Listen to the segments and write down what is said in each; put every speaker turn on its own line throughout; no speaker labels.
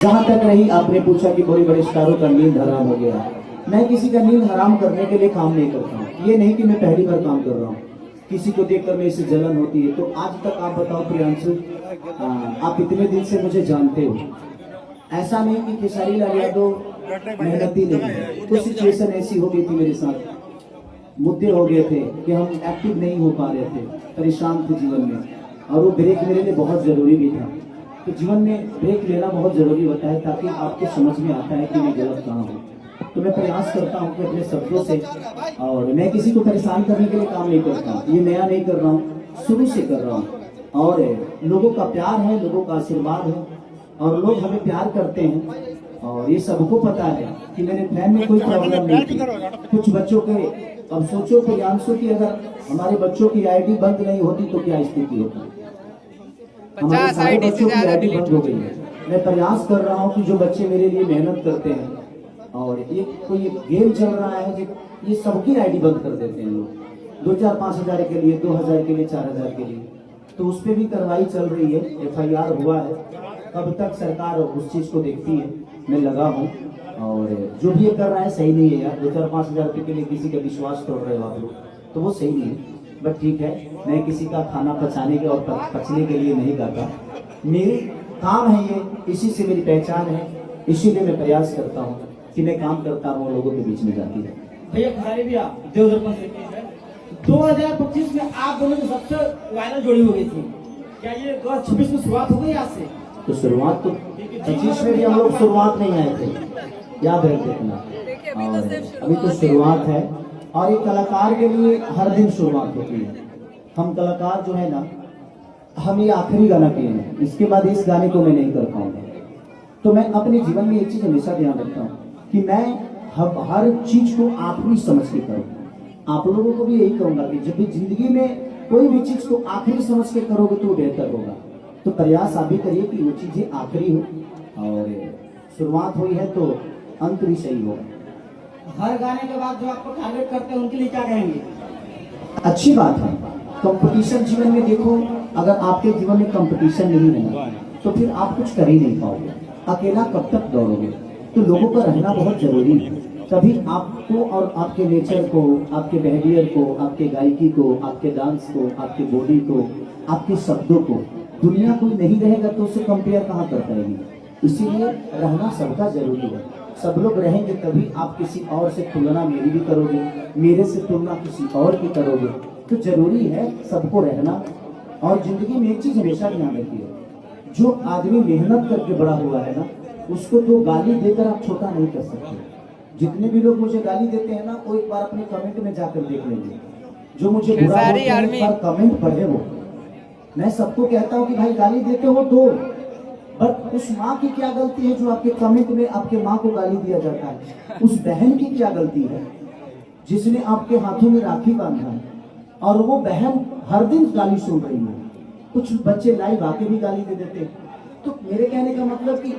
जहाँ तक रही आपने पूछा कि बड़े बड़े स्टारों का नींद हराम हो गया, मैं किसी का नींद हराम करने के लिए काम नहीं करता हूँ। ये नहीं कि मैं पहली बार काम कर रहा हूँ, किसी को देखकर मेरे से जलन होती है। तो आज तक आप बताओ प्रियांशु, आप इतने दिन से मुझे जानते हो, ऐसा नहीं कि खेसारी लाल यादव मेहनती नहीं है। कुछ सिचुएशन ऐसी हो गई थी मेरे साथ, मुद्दे हो गए थे कि हम एक्टिव नहीं हो पा रहे थे, परेशान थे जीवन में, और वो ब्रेक मेरे लिए बहुत जरूरी भी था। तो जीवन में ब्रेक लेना बहुत जरूरी होता है ताकि आपको समझ में आता है कि मैं गलत कहाँ हूँ। तो मैं प्रयास करता हूँ कि अपने शब्दों से, और मैं किसी को परेशान करने के लिए काम नहीं करता हूँ, ये नया नहीं कर रहा हूँ, शुरू से कर रहा हूँ। और लोगों का प्यार है, लोगों का आशीर्वाद है, और लोग हमें प्यार करते हैं, और ये सबको पता है कि मेरे फैन में कोई प्रॉब्लम नहीं थी। कुछ बच्चों के, अब सोचो प्रियांशु की अगर हमारे बच्चों की आईडी बंद नहीं होती तो क्या स्थिति होती। हमारे सारे बच्चों की आईडी बंद हो गई है। मैं प्रयास कर रहा हूँ कि जो बच्चे मेरे लिए मेहनत करते हैं, और ये कोई गेम चल रहा है, ये सबकी आईडी बंद कर देते हैं लोग, 2-4-5 हजार के लिए, 2,000 के लिए, 4,000 के लिए। तो उस पर भी कार्रवाई चल रही है, FIR हुआ है। कब तक सरकार उस चीज को देखती है, मैं लगा हूँ। और जो भी ये कर रहा है सही नहीं है यार, 2-4-5 हजार रुपये के लिए किसी का विश्वास तोड़ रहे हो आप लोग, तो वो सही नहीं है। बट ठीक है, मैं किसी का खाना पचाने के और पचने के लिए नहीं गाता, मेरी काम है ये, इसी से मेरी पहचान है, इसीलिए मैं प्रयास करता हूँ कि मैं काम करता हूँ लोगों के बीच में जाती है।
भैया खजारी भैया, देवदर्पण से 2025 में आप दोनों की सबसे वायरल जोड़ी हो गई थी, क्या ये 2026 में शुरुआत हो गई आज से?
तो शुरुआत तो 25 में भी हम लोग शुरुआत नहीं आए थे, याद रख देखना, और अभी तो शुरुआत है। और एक कलाकार के लिए हर दिन शुरुआत होती है। हम कलाकार जो है ना, हम ये आखिरी गाना किए हैं, इसके बाद इस गाने को मैं नहीं कर पाऊंगा। तो मैं अपने जीवन में एक चीज हमेशा ध्यान रखता हूँ कि मैं हर चीज को आखिरी समझ के करूँ। आप लोगों को भी यही कहूंगा कि जब भी जिंदगी में कोई भी चीज को आखिरी समझ के करोगे तो बेहतर होगा। तो प्रयास आप भी करिए कि वो चीजें आखिरी हो, और शुरुआत हुई है तो अंत भी सही होगा।
हर गाने के बाद जो आपको टारगेट करते हैं उनके लिए क्या कहेंगे?
अच्छी बात है, कंपटीशन जीवन में देखो, अगर आपके जीवन में कंपटीशन नहीं है तो फिर आप कुछ कर ही नहीं पाओगे। अकेला कब तक दौड़ोगे? तो लोगों का रहना बहुत जरूरी है, तभी आपको और आपके नेचर को, आपके बिहेवियर को, आपके गायकी को, आपके डांस को, आपके बॉडी को, आपके शब्दों को दुनिया कोई नहीं रहेगा तो उससे कंपेयर कहाँ कर पाएगी। इसीलिए रहना सबका जरूरी है। सब लोग रहेंगे तभी आप किसी और से तुलना मेरी भी करोगे, मेरे से तुलना किसी और की करोगे। तो जरूरी है सबको रहना। और जिंदगी में एक चीज हमेशा ध्यान रखिए, जो आदमी मेहनत करके बड़ा हुआ है ना, उसको तो गाली देकर आप छोटा नहीं कर सकते। जितने भी लोग मुझे गाली देते हैं ना, वो एक बार अपने कमेंट में जाकर देख लेंगे। जो मुझे बुरा बोलते हैं एक बार कमेंट पढ़े वो। मैं सबको कहता हूँ कि भाई गाली देते हो दो, बट उस माँ की क्या गलती है जो आपके कमेंट में आपके माँ को गाली दिया जाता है? उस बहन की क्या गलती है जिसने आपके हाथों में राखी बांधा है, और वो बहन हर दिन गाली सुन रही है? कुछ बच्चे लाइव आके भी गाली दे देते हैं। तो मेरे कहने का मतलब कि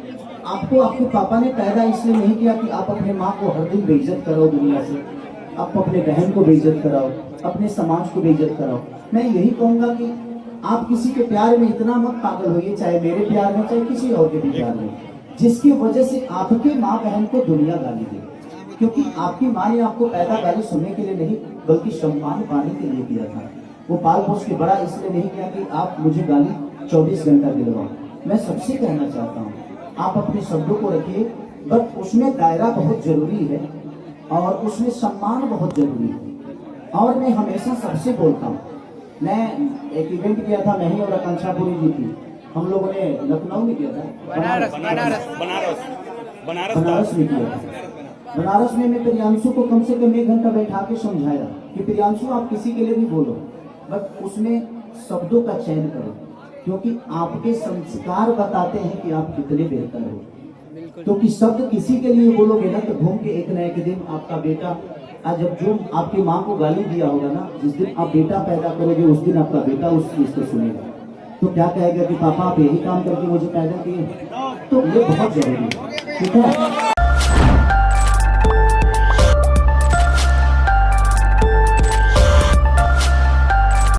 आपको आपके पापा ने पैदा इसलिए नहीं किया कि आप अपने माँ को हर दिन बेइज्जत कराओ दुनिया से, आप अपने बहन को बेइज्जत कराओ, अपने समाज को बेइज्जत कराओ। मैं यही कहूंगा कि आप किसी के प्यार में इतना मत पागल होइए, चाहे मेरे प्यार में, चाहे किसी और के भी प्यार में, जिसकी वजह से आपके माँ बहन को दुनिया गाली दे। क्योंकि आपकी माँ ने आपको पैदा गाली सुनने के लिए नहीं, बल्कि सम्मान पाने के लिए किया था। वो पाल पोस के बड़ा इसलिए नहीं किया कि आप मुझे गाली 24 घंटा दिलवाओ। मैं सबसे कहना चाहता हूँ, आप अपने शब्दों को रखिए, बट उसमें दायरा बहुत जरूरी है, और उसमें सम्मान बहुत जरूरी है। और मैं हमेशा सबसे बोलता हूँ, मैं एक इवेंट किया था, मैं ही और आकांक्षा पूरी जी थी, हम लोगों ने लखनऊ में किया था, बनारस में किया था। बनारस में मैं प्रियांशु को कम से कम 1 घंटा बैठा के समझाया कि प्रियांशु आप किसी के लिए भी बोलो, बट उसमें शब्दों का चयन करो, क्योंकि आपके संस्कार बताते हैं कि आप कितने बेहतर हो। क्योंकि शब्द किसी के लिए बोलोगे ना तो घूम के एक न एक दिन आपका बेटा, आज जब जो आपकी माँ को गाली दिया होगा ना, जिस दिन आप बेटा पैदा करोगे उस दिन आपका बेटा उस चीज को सुनेगा, तो क्या कहेगा कि पापा आप यही काम करके मुझे पैदा किए। तो ये बहुत जरूरी है, ठीक है।